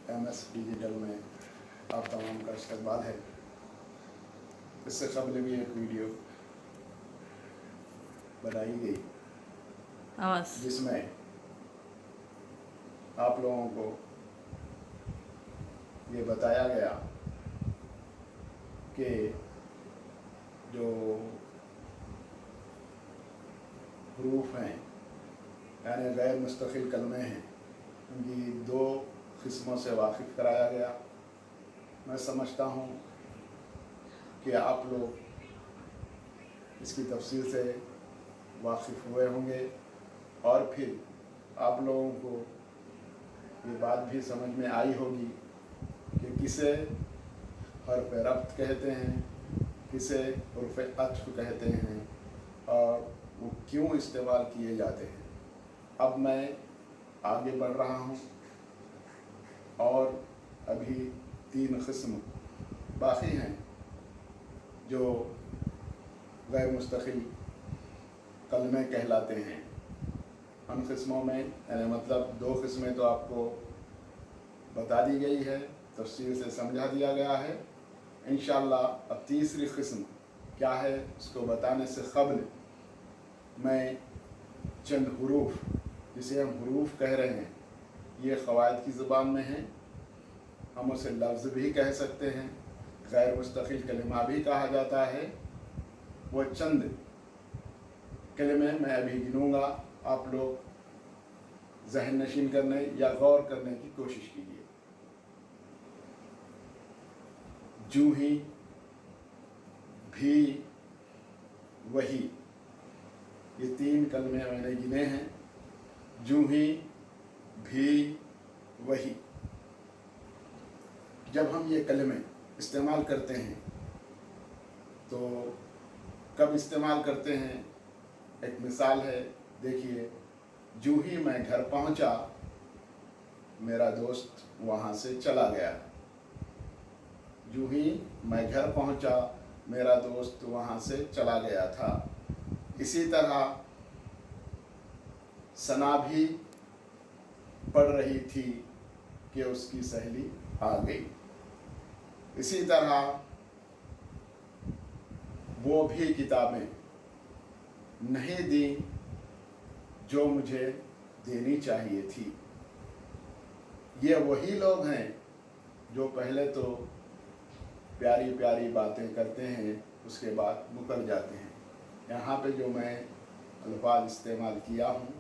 MS digital में आप तमाम का इस्तकबाल है। इससे कबल भी एक वीडियो बनाई गई जिसमें आप लोगों को ये बताया गया कि जो हरूफ हैं यानी गैर मुस्तकिल कलमे हैं उनकी दो किस्मों से वाकिफ़ कराया गया। मैं समझता हूँ कि आप लोग इसकी तफसील से वाकिफ़ हुए होंगे और फिर आप लोगों को ये बात भी समझ में आई होगी कि किसे हर्फ रब्त कहते हैं, किसे हुर्फ अत्फ़ कहते हैं और वो क्यों इस्तेमाल किए जाते हैं। अब मैं आगे बढ़ रहा हूँ और अभी 3 किस्म बाकी हैं जो गैर मुस्तकिल कलमे कहलाते हैं। उन किस्मों में यानी मतलब 2 किस्में तो आपको बता दी गई है, तफसील से समझा दिया गया है। इंशाअल्लाह अब तीसरी किस्म क्या है उसको बताने से क़ब्ल मैं चंद हुरूफ जिसे हम हुरूफ कह रहे हैं, ये क़वायद की ज़ुबान में हैं, हम उसे लफ्ज़ भी कह सकते हैं, गैर मुस्तकिल कलिमा भी कहा जाता है। वो चंद कलिमे मैं अभी गिनूँगा, आप लोग ज़हन नशीन करने या गौर करने की कोशिश कीजिए। जूही, भी, वही, ये 3 कलमे मैंने गिने हैं। जूही, भी, वही। जब हम ये कलमे इस्तेमाल करते हैं तो कब इस्तेमाल करते हैं, एक मिसाल है, देखिए। जूँ ही मैं घर पहुंचा, मेरा दोस्त वहाँ से चला गया। जूँ ही मैं घर पहुंचा, मेरा दोस्त वहाँ से चला गया था। इसी तरह सना भी पढ़ रही थी कि उसकी सहेली आ गई। इसी तरह वो भी किताबें नहीं दी जो मुझे देनी चाहिए थी। ये वही लोग हैं जो पहले तो प्यारी प्यारी बातें करते हैं, उसके बाद मुकर जाते हैं। यहाँ पे जो मैं अल्फाज इस्तेमाल किया हूँ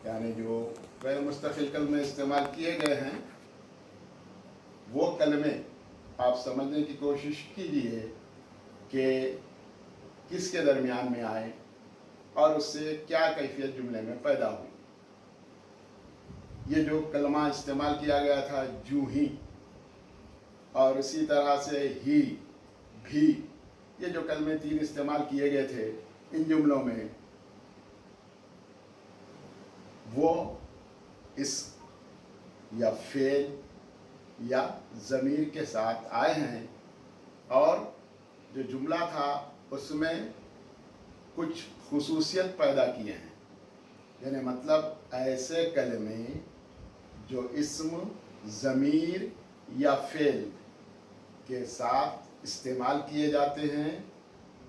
यानी जो गैर मुस्तकिल कलमे इस्तेमाल किए गए हैं, वो कलमे आप समझने की कोशिश कीजिए कि किसके दरमियान में आए और उससे क्या कैफियत जुमले में पैदा हुई। ये जो कलमा इस्तेमाल किया गया था जूँ ही, और इसी तरह से ही, भी, ये जो कलमे 3 इस्तेमाल किए गए थे इन जुमलों में, वो इस या फेल या ज़मीर के साथ आए हैं और जो जुमला था उसमें कुछ खुसूसियत पैदा किए हैं। यानी मतलब ऐसे कलमे जो इस्म, ज़मीर या फेल के साथ इस्तेमाल किए जाते हैं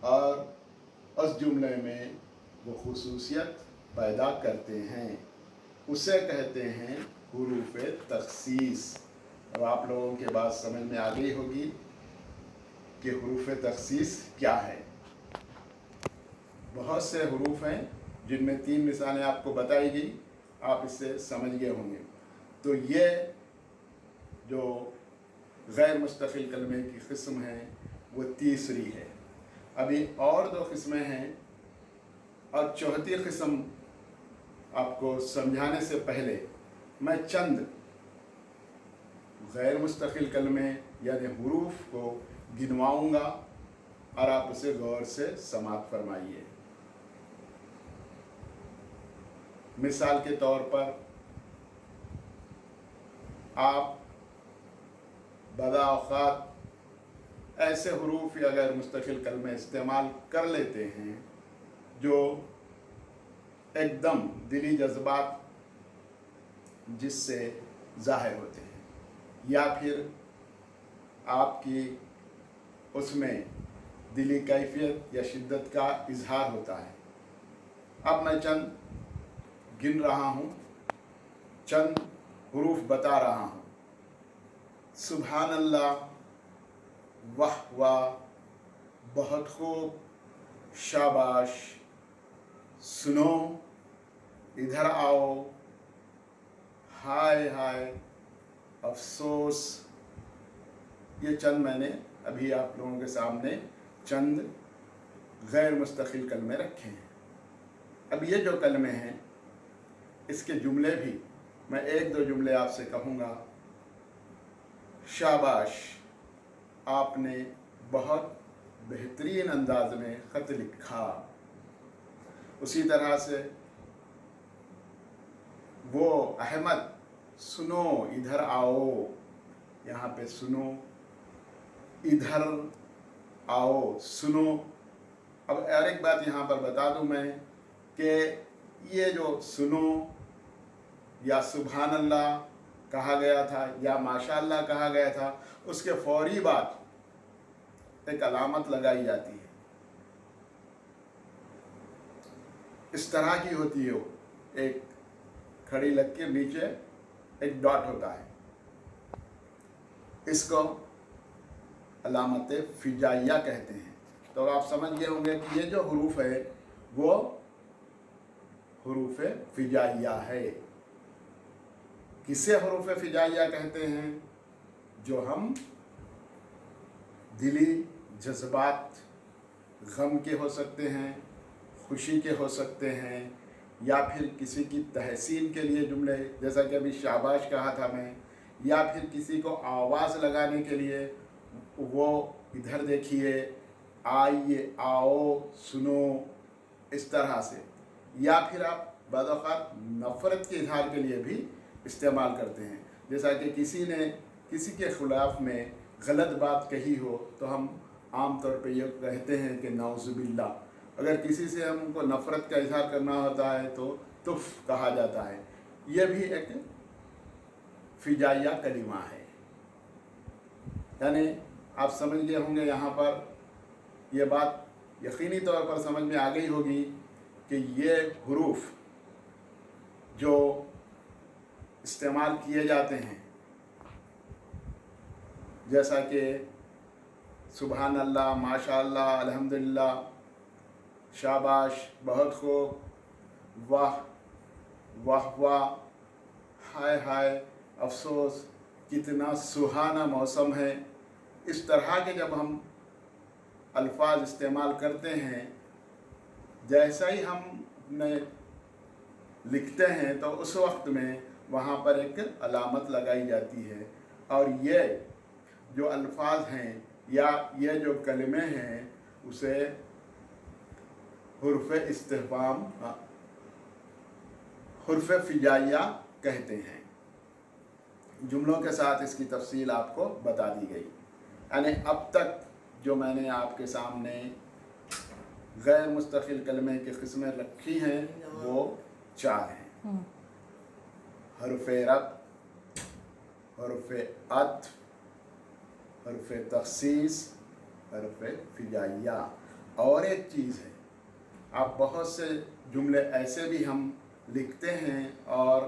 और उस जुमले में वो खुसूसियत पैदा करते हैं, उसे कहते हैं हुरूफ तख़सीस। अब आप लोगों के बात समझ में आ गई होगी कि हुरूफ तख़सीस क्या है। बहुत से हुरूफ हैं जिनमें 3 मिसालें आपको बताई गई, आप इससे समझ गए होंगे। तो ये जो गैर मुस्तकिल कलमे की किस्म है वो तीसरी है। अभी और 2 किस्में हैं और चौथी किस्म आपको समझाने से पहले मैं चंद गैर मुस्तकिल कलमे यानी हुरूफ को गिनवाऊँगा और आप उसे गौर से समाअत फरमाइए। मिसाल के तौर पर आप बदा औक़ात ऐसे हुरूफ या गैर मुस्तकिल कलमे इस्तेमाल कर लेते हैं जो एकदम दिली जज्बात जिससे ज़ाहिर होते हैं। या फिर आपकी उसमें दिली कैफियत या शिद्दत का इजहार होता है। अब मैं चंद गिन रहा हूँ, चंद हुरूफ बता रहा हूँ। सुभान अल्लाह, वाह वाह, बहुत खूब, शाबाश, सुनो, इधर आओ, हाय हाय, अफसोस। ये चंद मैंने अभी आप लोगों के सामने चंद गैर मुस्तकिल कलमे रखे हैं। अब ये जो कलमे हैं इसके जुमले भी मैं एक दो जुमले आपसे कहूँगा। शाबाश, आपने बहुत बेहतरीन अंदाज में ख़त लिखा। उसी तरह से वो अहमद, सुनो, इधर आओ, यहाँ पे सुनो, इधर आओ, सुनो। अब और एक बात यहाँ पर बता दूँ मैं कि ये जो सुनो या सुभान अल्लाह कहा गया था या माशाअल्लाह कहा गया था, उसके फौरी बाद एक अलामत लगाई जाती है। इस तरह की होती है वो, एक खड़ी लकीर नीचे एक डॉट होता है। इसको अलामत फिजाइया कहते हैं। तो आप समझ गए होंगे कि ये जो हुरूफ है वो हुरूफ फिजाइया है। किसे हुरूफ फिजाइया कहते हैं? जो हम दिली जज्बात, गम के हो सकते हैं, खुशी के हो सकते हैं, या फिर किसी की तहसीन के लिए जुमले, जैसा कि अभी शाबाश कहा था मैं, या फिर किसी को आवाज़ लगाने के लिए वो इधर देखिए, आइए, आओ, सुनो, इस तरह से। या फिर आप बाद औक़ात नफ़रत के इजहार के लिए भी इस्तेमाल करते हैं। जैसा कि किसी ने किसी के ख़िलाफ़ में गलत बात कही हो तो हम आम तौर पे ये कहते हैं कि नाउज़ुबिल्लाह। अगर किसी से हमको नफ़रत का इजहार करना होता है तो तुफ़ कहा जाता है। यह भी एक फिजाइया कलिमा है। यानी आप समझ गए होंगे, यहाँ पर यह बात यकीनी तौर पर समझ में आ गई होगी कि ये हुरूफ जो इस्तेमाल किए जाते हैं, जैसा कि सुभान अल्लाह, माशाअल्लाह, अल्हम्दुलिल्लाह, शाबाश, बहुत खूब, वाह वाह वाह, हाय हाय, अफसोस, कितना सुहाना मौसम है। इस तरह के जब हम अल्फाज इस्तेमाल करते हैं, जैसा ही हम ने लिखते हैं तो उस वक्त में वहाँ पर एक अलामत लगाई जाती है। और ये जो अल्फाज हैं या ये जो कलमे हैं उसे हुर्फ़ इस्तिफ़हाम, हुर्फ़ फिजाइया कहते हैं। जुमलों के साथ इसकी तफसील आपको बता दी गई। यानी अब तक जो मैंने आपके सामने गैर मुस्तकिल कलमे की किस्में रखी हैं वो 4 हैं। हर्फ़ रब, हर्फ़ अत्फ़, हर्फ़ तख़सीस, हर्फ़ फिजाइया। और एक चीज़ है, आप बहुत से जुमले ऐसे भी हम लिखते हैं और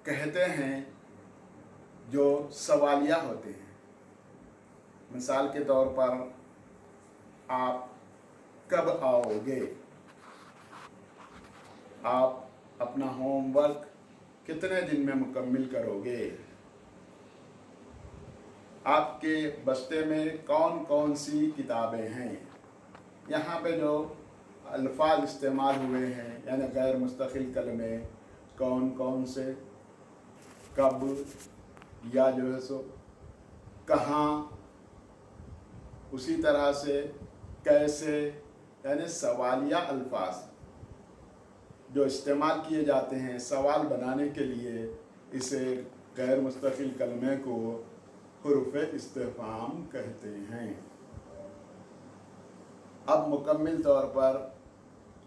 कहते हैं जो सवालिया होते हैं। मिसाल के तौर पर, आप कब आओगे, आप अपना होमवर्क कितने दिन में मुकम्मिल करोगे, आपके बस्ते में कौन कौन सी किताबें हैं। यहाँ पे जो अल्फाज इस्तेमाल हुए हैं यानी गैर मुस्तकिल कलमे, कौन कौन से, कब, या जो है सो कहाँ, उसी तरह से कैसे, यानी सवालिया अल्फाज जो इस्तेमाल किए जाते हैं सवाल बनाने के लिए, इसे गैर मुस्तकिल कलमे को हुर्फ़ इस्तिफ़हाम कहते हैं। अब मुकम्मिल तौर पर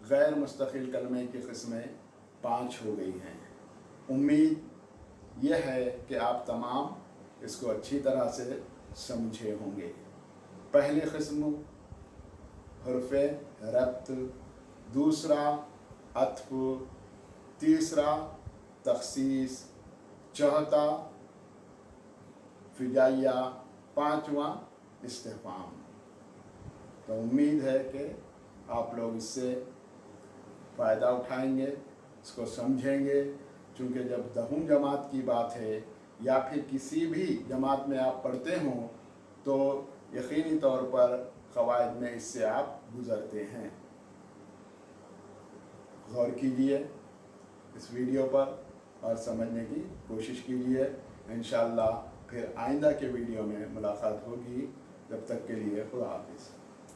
गैर मुस्तकिल कलमे की किस्में 5 हो गई हैं। उम्मीद यह है कि आप तमाम इसको अच्छी तरह से समझे होंगे। पहली किस्म हरफ़े रब्त, दूसरा अत्फ़, तीसरा तख़सीस, चौथा फ़िजाइया, पाँचवा इस्तिफ़हाम। तो उम्मीद है कि आप लोग इससे फ़ायदा उठाएंगे, इसको समझेंगे, क्योंकि जब दहुम जमात की बात है या फिर किसी भी जमात में आप पढ़ते हों तो यकीनी तौर पर क़वाइद में इससे आप गुज़रते हैं। गौर कीजिए इस वीडियो पर और समझने की कोशिश कीजिए। इंशाअल्लाह फिर आइंदा के वीडियो में मुलाकात होगी। जब तक के लिए खुदा हाफ़िज़।